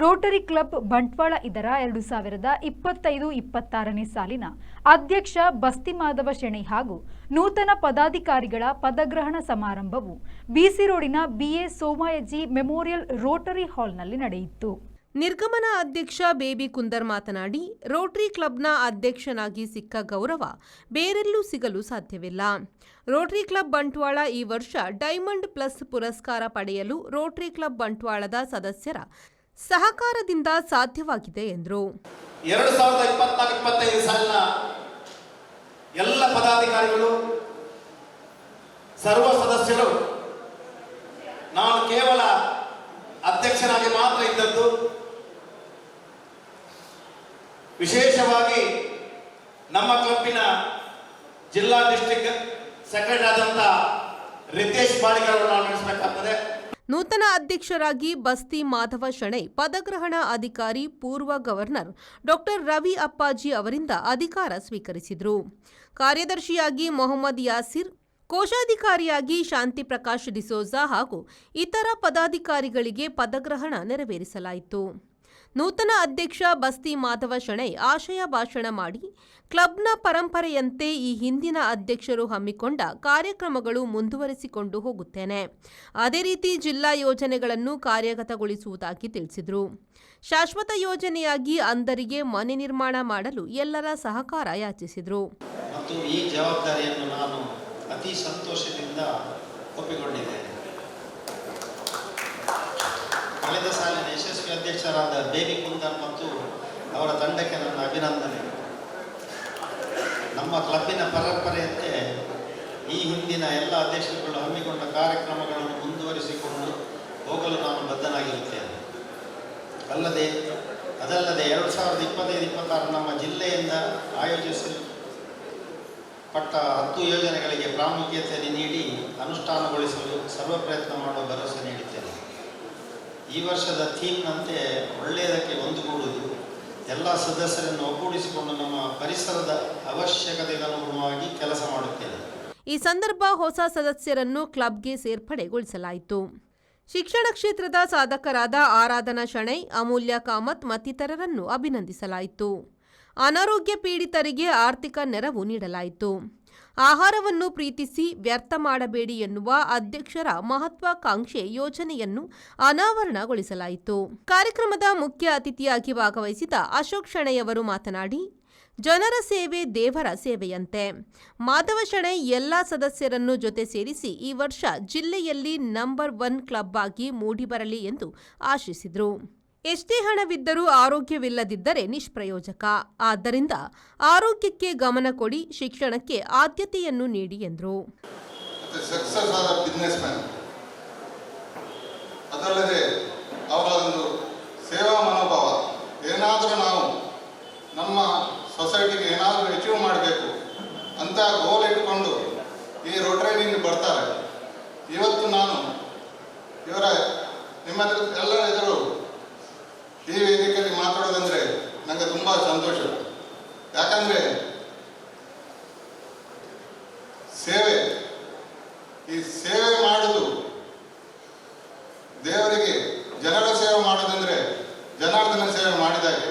Rotary club Bantwal ಇದರ 2025-26ನೇ ಸಾಲಿನ ಅಧ್ಯಕ್ಷ ಬಸ್ತಿ ಮಾಧವ ಶೆಣೈ ಹಾಗೂ ನೂತನ ಪದಾಧಿಕಾರಿಗಳ ಪದಗ್ರಹಣ ಸಮಾರಂಭವು ಬಿಸಿ ರೋಡಿನ ಬಿಎ ಸೋಮಯಾಜಿ ಮೆಮೋರಿಯಲ್ ರೋಟರಿ ಹಾಲ್ನಲ್ಲಿ ನಡೆಯಿತು. ನಿರ್ಗಮನ ಅಧ್ಯಕ್ಷ ಬೇಬಿ ಕುಂದರ್ ಮಾತನಾಡಿ, ರೋಟರಿ ಕ್ಲಬ್ನ ಅಧ್ಯಕ್ಷನಾಗಿ ಸಿಕ್ಕ ಗೌರವ ಬೇರೆಲ್ಲೂ ಸಿಗಲು ಸಾಧ್ಯವಿಲ್ಲ. ರೋಟರಿ ಕ್ಲಬ್ ಬಂಟ್ವಾಳ ಈ ವರ್ಷ ಡೈಮಂಡ್ ಪ್ಲಸ್ ಪುರಸ್ಕಾರ ಪಡೆಯಲು ರೋಟರಿ ಕ್ಲಬ್ ಬಂಟ್ವಾಳದ ಸದಸ್ಯರ ಸಹಕಾರದಿಂದ ಸಾಧ್ಯವಾಗಿದೆ ಎಂದರು. 2024-25 ಸಾಲಿನ ಎಲ್ಲ ಪದಾಧಿಕಾರಿಗಳು, ಸರ್ವ ಸದಸ್ಯರು, ನಾನು ಕೇವಲ ಅಧ್ಯಕ್ಷನಾಗಿ ಮಾತ್ರ ಇದ್ದದ್ದು. ವಿಶೇಷವಾಗಿ ನಮ್ಮ ಕ್ಲಬ್ಬಿನ ಜಿಲ್ಲಾ ಡಿಸ್ಟ್ರಿಕ್ಟ್ ಸೆಕ್ರೆಟರಿ ಆದಂತ ರಿತೇಶ್ ಬಾಳಿಗಾರ್ ನಾವು ನಡೆಸಬೇಕಾಗ್ತದೆ. ನೂತನ ಅಧ್ಯಕ್ಷರಾಗಿ ಬಸ್ತಿ ಮಾಧವ ಶೆಣೈ, ಪದಗ್ರಹಣ ಅಧಿಕಾರಿ ಪೂರ್ವ ಗವರ್ನರ್ ಡಾಕ್ಟರ್ ರವಿ ಅಪ್ಪಾಜಿ ಅವರಿಂದ ಅಧಿಕಾರ ಸ್ವೀಕರಿಸಿದರು. ಕಾರ್ಯದರ್ಶಿಯಾಗಿ ಮೊಹಮ್ಮದ್ ಯಾಸಿರ್, ಕೋಶಾಧಿಕಾರಿಯಾಗಿ ಶಾಂತಿ ಪ್ರಕಾಶ್ ಡಿಸೋಜಾ ಹಾಗೂ ಇತರ ಪದಾಧಿಕಾರಿಗಳಿಗೆ ಪದಗ್ರಹಣ ನೆರವೇರಿಸಲಾಯಿತು. ನೂತನ ಅಧ್ಯಕ್ಷ ಬಸ್ತಿ ಮಾಧವ ಶೆಣೈ ಆಶಯ ಭಾಷಣ ಮಾಡಿ, ಕ್ಲಬ್ನ ಪರಂಪರೆಯಂತೆ ಈ ಹಿಂದಿನ ಅಧ್ಯಕ್ಷರು ಹಮ್ಮಿಕೊಂಡ ಕಾರ್ಯಕ್ರಮಗಳು ಮುಂದುವರಿಸಿಕೊಂಡು ಹೋಗುತ್ತೇನೆ. ಅದೇ ರೀತಿ ಜಿಲ್ಲಾ ಯೋಜನೆಗಳನ್ನು ಕಾರ್ಯಗತಗೊಳಿಸುವುದಾಗಿ ತಿಳಿಸಿದರು. ಶಾಶ್ವತ ಯೋಜನೆಯಾಗಿ ಅಂಧರಿಗೆ ಮನೆ ನಿರ್ಮಾಣ ಮಾಡಲು ಎಲ್ಲರ ಸಹಕಾರ ಯಾಚಿಸಿದರು. ಮತ್ತು ಈ ಜವಾಬ್ದಾರಿಯನ್ನು ನಾನು ಅತಿ ಸಂತೋಷದಿಂದ ಒಪ್ಪಿಕೊಂಡಿದ್ದೇನೆ. ಕಳೆದ ಸಾಲಿನ ಯಶಸ್ವಿ ಅಧ್ಯಕ್ಷರಾದ ಬೇಬಿ ಕುಂದರ್ ಮತ್ತು ಅವರ ತಂಡಕ್ಕೆ ನನ್ನ ಅಭಿನಂದನೆ. ನಮ್ಮ ಕ್ಲಬ್ಬಿನ ಪರಂಪರೆಯಂತೆ ಈ ಹಿಂದಿನ ಎಲ್ಲ ಅಧ್ಯಕ್ಷರುಗಳು ಹಮ್ಮಿಕೊಂಡ ಕಾರ್ಯಕ್ರಮಗಳನ್ನು ಮುಂದುವರಿಸಿಕೊಂಡು ಹೋಗಲು ನಾನು ಬದ್ಧನಾಗಿರುತ್ತೇನೆ. ಅದಲ್ಲದೆ 2025-26 ನಮ್ಮ ಜಿಲ್ಲೆಯಿಂದ ಆಯೋಜಿಸಲ್ಪಟ್ಟ 10 ಯೋಜನೆಗಳಿಗೆ ಪ್ರಾಮುಖ್ಯತೆ ನೀಡಿ ಅನುಷ್ಠಾನಗೊಳಿಸಲು ಸರ್ವ ಪ್ರಯತ್ನ ಮಾಡುವ ಭರವಸೆ ನೀಡಿದ್ದೇನೆ. ಈ ವರ್ಷದ ಥೀಮ್ನಂತೆ ಒಳ್ಳೆಯದಕ್ಕೆ ಒಂದುಗೂಡುವುದು, ಎಲ್ಲ ಸದಸ್ಯರನ್ನು ಒಗ್ಗೂಡಿಸಿಕೊಂಡು ನಮ್ಮ ಪರಿಸರದ ಅವಶ್ಯಕತೆಗನುಗುಣವಾಗಿ ಕೆಲಸ ಮಾಡುತ್ತೇನೆ. ಈ ಸಂದರ್ಭ ಹೊಸ ಸದಸ್ಯರನ್ನು ಕ್ಲಬ್ಗೆ ಸೇರ್ಪಡೆಗೊಳಿಸಲಾಯಿತು. ಶಿಕ್ಷಣ ಕ್ಷೇತ್ರದ ಸಾಧಕರಾದ ಆರಾಧನಾ ಶೆಣೈ, ಅಮೂಲ್ಯ ಕಾಮತ್ ಮತ್ತಿತರರನ್ನು ಅಭಿನಂದಿಸಲಾಯಿತು. ಅನಾರೋಗ್ಯ ಪೀಡಿತರಿಗೆ ಆರ್ಥಿಕ ನೆರವು ನೀಡಲಾಯಿತು. ಆಹಾರವನ್ನು ಪ್ರೀತಿಸಿ ವ್ಯರ್ಥ ಮಾಡಬೇಡಿ ಎನ್ನುವ ಅಧ್ಯಕ್ಷರ ಮಹತ್ವಾಕಾಂಕ್ಷೆ ಯೋಜನೆಯನ್ನು ಅನಾವರಣಗೊಳಿಸಲಾಯಿತು. ಕಾರ್ಯಕ್ರಮದ ಮುಖ್ಯ ಅತಿಥಿಯಾಗಿ ಭಾಗವಹಿಸಿದ ಅಶೋಕ್ ಶೆಣೈ ಅವರು ಮಾತನಾಡಿ, ಜನರ ಸೇವೆ ದೇವರ ಸೇವೆಯಂತೆ. ಮಾಧವ ಶೆಣೈ ಎಲ್ಲ ಸದಸ್ಯರನ್ನು ಜೊತೆ ಸೇರಿಸಿ ಈ ವರ್ಷ ಜಿಲ್ಲೆಯಲ್ಲಿ ನಂಬರ್ 1 ಕ್ಲಬ್ ಆಗಿ ಮೂಡಿಬರಲಿ ಎಂದು ಆಶಿಸಿದರು. ಎಷ್ಟೇ ಹಣವಿದ್ದರೂ ಆರೋಗ್ಯವಿಲ್ಲದಿದ್ದರೆ ನಿಷ್ಪ್ರಯೋಜಕ. ಆದ್ದರಿಂದ ಆರೋಗ್ಯಕ್ಕೆ ಗಮನ ಕೊಡಿ, ಶಿಕ್ಷಣಕ್ಕೆ ಆದ್ಯತೆಯನ್ನು ನೀಡಿ ಎಂದರು. ಅದಲ್ಲದೆ ಅವರ ಒಂದು ಸೇವಾ ಮನೋಭಾವ, ಏನಾದರೂ ನಾವು ನಮ್ಮ ಸೊಸೈಟಿಗೆ ಏನಾದರೂ ಅಚೀವ್ ಮಾಡಬೇಕು ಅಂತ ಗೋಲ್ ಇಟ್ಟುಕೊಂಡು ಈ ರೋಟರಿನಿಂದ ಬರ್ತಾರೆ. ಇವತ್ತು ನಾನು ನಿಮ್ಮ ಎಲ್ಲರ ಎದುರು ಈ ವೇದಿಕೆಯಲ್ಲಿ ಮಾತಾಡೋದಂದ್ರೆ ನನಗೆ ತುಂಬ ಸಂತೋಷ. ಯಾಕಂದರೆ ಈ ಸೇವೆ ಮಾಡೋದು ದೇವರಿಗೆ, ಜನರ ಸೇವೆ ಮಾಡೋದಂದ್ರೆ ಜನಾರ್ದನ ಸೇವೆ ಮಾಡಿದಾಗೆ.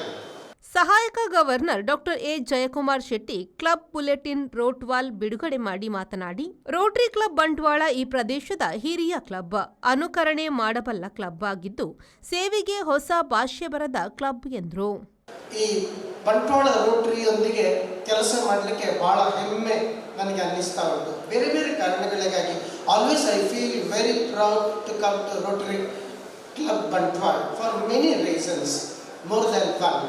ಸಹಾಯಕ governor doctor A Jayakumar Shetty club bulletin ರೋಟ್ವಾಲ್ ಬಿಡುಗಡೆ ಮಾಡಿ ಮಾತನಾಡಿ, ರೋಟರಿ ಕ್ಲಬ್ ಬಂಟ್ವಾಳ ಈ ಪ್ರದೇಶದ ಹಿರಿಯ ಕ್ಲಬ್, ಅನುಕರಣೆ ಮಾಡಬಲ್ಲ ಕ್ಲಬ್ ಆಗಿದ್ದು ಸೇವೆಗೆ ಹೊಸ ಭಾಷ್ಯ ಬರೆದ ಕ್ಲಬ್ ಎಂದರು. ಈ ಬಂಟ್ವಾಳ ರೋಟರಿಯೊಂದಿಗೆ ಕೆಲಸ ಮಾಡಲಿಕ್ಕೆ ಬಹಳ ಹೆಮ್ಮೆ ನನಗೆ ಅನ್ನಿಸ್ತಾ ಉಂಟು. ಬೇರೆ ಬೇರೆ ಕಾರಣಗಳಿಗಾಗಿ always I feel very proud to come to Rotary club Bantwal for many reasons, more than one.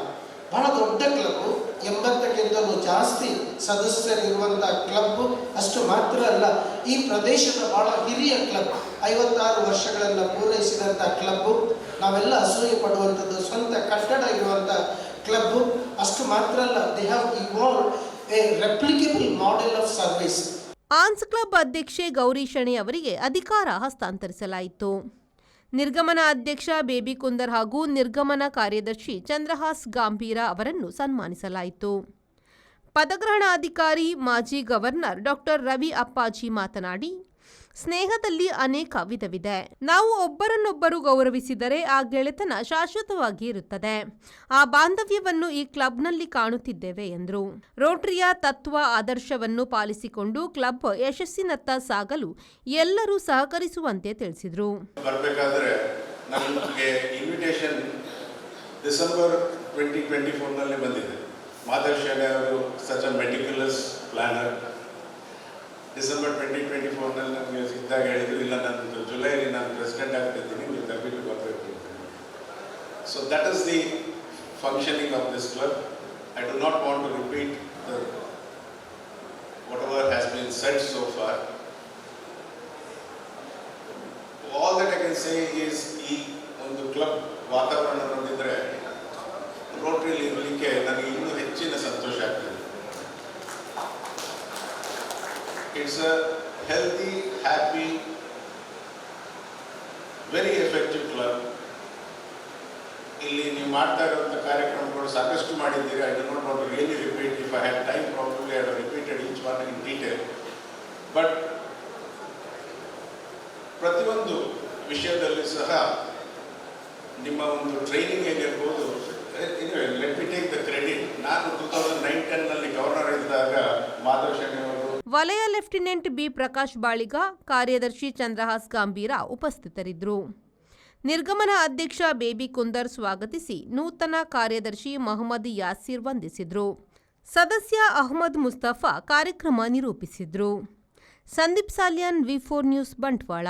ಬಹಳ ದೊಡ್ಡ ಕ್ಲಬ್ಬು, 80ಕ್ಕಿಂತಲೂ ಜಾಸ್ತಿ ಸದಸ್ಯರಿರುವಂಥ ಕ್ಲಬ್ಬು. ಅಷ್ಟು ಮಾತ್ರ ಅಲ್ಲ, ಈ ಪ್ರದೇಶದ ಬಹಳ ಹಿರಿಯ ಕ್ಲಬ್, 56 ವರ್ಷಗಳನ್ನು ಪೂರೈಸಿದಂಥ ಕ್ಲಬ್ಬು. ನಾವೆಲ್ಲ ಅಸೂಯೆ ಪಡುವಂಥದ್ದು, ಸ್ವಂತ ಕಟ್ಟಡ ಇರುವಂಥ ಕ್ಲಬ್ಬು. ಅಷ್ಟು ಮಾತ್ರ ಅಲ್ಲ, they have evolved a replicable model of service. Anns club ಅಧ್ಯಕ್ಷೆ ಗೌರಿ ಶೆಣೈ ಅವರಿಗೆ ಅಧಿಕಾರ ಹಸ್ತಾಂತರಿಸಲಾಯಿತು. ನಿರ್ಗಮನ ಅಧ್ಯಕ್ಷ ಬೇಬಿ ಕುಂದರ್ ಹಾಗೂ ನಿರ್ಗಮನ ಕಾರ್ಯದರ್ಶಿ ಚಂದ್ರಹಾಸ್ ಗಾಂಭೀರ ಅವರನ್ನು ಸನ್ಮಾನಿಸಲಾಯಿತು. ಪದಗ್ರಹಣಾಧಿಕಾರಿ ಮಾಜಿ ಗವರ್ನರ್ ಡಾಕ್ಟರ್ ರವಿ ಅಪ್ಪಾಜಿ ಮಾತನಾಡಿ, ಸ್ನೇಹದಲ್ಲಿ ಅನೇಕ ವಿಧವಿದೆ. ನಾವು ಒಬ್ಬರನ್ನೊಬ್ಬರು ಗೌರವಿಸಿದರೆ ಆ ಗೆಳೆತನ ಶಾಶ್ವತವಾಗಿ ಇರುತ್ತದೆ. ಆ ಬಾಂಧವ್ಯವನ್ನು ಈ ಕ್ಲಬ್ನಲ್ಲಿ ಕಾಣುತ್ತಿದ್ದೇವೆ ಎಂದರು. ರೋಟರಿಯ ತತ್ವ ಆದರ್ಶವನ್ನು ಪಾಲಿಸಿಕೊಂಡು ಕ್ಲಬ್ ಯಶಸ್ಸಿನತ್ತ ಸಾಗಲು ಎಲ್ಲರೂ ಸಹಕರಿಸುವಂತೆ ತಿಳಿಸಿದರು. ಬರಬೇಕಾದ್ರೆ ನನಗೆ ಇನ್ವಿಟೇಷನ್ ಡಿಸೆಂಬರ್ 2024 ಬಂದಿದೆ. ಮಾಧವ್ ಶೆಣೈ ಅವರು such a meticulous planner. December 2024 ನನಗೆ ಸಿಕ್ಕಿದಾಗ ಹೇಳಿದ್ರು, ಇಲ್ಲ ನಾನು ಜುಲೈಲಿ ನಾನು ಪ್ರೆಸಿಡೆಂಟ್ ಆಗ್ತಿದ್ದೀನಿ, ನೀವು ದಯವಿಟ್ಟು ಬರಬೇಕು. So that is the functioning of this club. I do not want to repeat whatever has been said so far. All that I can say is, ಈ ಒಂದು ಕ್ಲಬ್ ವಾತಾವರಣ ನೋಡಿದರೆ ರೋಟರಿಲಿ ಇರಲಿಕ್ಕೆ ನನಗೆ ಇನ್ನೂ ಹೆಚ್ಚಿನ ಸಂತೋಷ ಆಗ್ತದೆ. It's a healthy, happy, very effective club. ಇಲ್ಲಿ ನೀವು ಮಾಡ್ತಾ ಇರುವಂಥ ಕಾರ್ಯಕ್ರಮಗಳು ಸಾಕಷ್ಟು ಮಾಡಿದ್ದೀರಿ. I do not want to really repeat. If I had time probably I have repeated each one in detail. But ಪ್ರತಿಯೊಂದು ವಿಷಯದಲ್ಲಿ ಸಹ ನಿಮ್ಮ ಒಂದು ಟ್ರೈನಿಂಗ್ ಏನಿರ್ಬೋದು, let me take the credit. ನಾನು 2009-10 ಗವರ್ನರ್ ಇದ್ದಾಗ ಮಾಧವ್ ಶೆಣೈ ಅವರು, ವಲಯ ಲೆಫ್ಟಿನೆಂಟ್ ಬಿ ಪ್ರಕಾಶ್ ಬಾಳಿಗ, ಕಾರ್ಯದರ್ಶಿ ಚಂದ್ರಹಾಸ್ ಗಂಭೀರ ಉಪಸ್ಥಿತರಿದ್ದರು. ನಿರ್ಗಮನ ಅಧ್ಯಕ್ಷ ಬೇಬಿ ಕುಂದರ್ ಸ್ವಾಗತಿಸಿ ನೂತನ ಕಾರ್ಯದರ್ಶಿ ಮೊಹಮ್ಮದ್ ಯಾಸೀರ್ ವಂದಿಸಿದರು. ಸದಸ್ಯ ಅಹ್ಮದ್ ಮುಸ್ತಫಾ ಕಾರ್ಯಕ್ರಮ ನಿರೂಪಿಸಿದರು. ಸಂದೀಪ್ ಸಾಲ್ಯನ್, ವಿ4 ನ್ಯೂಸ್, ಬಂಟ್ವಾಳ.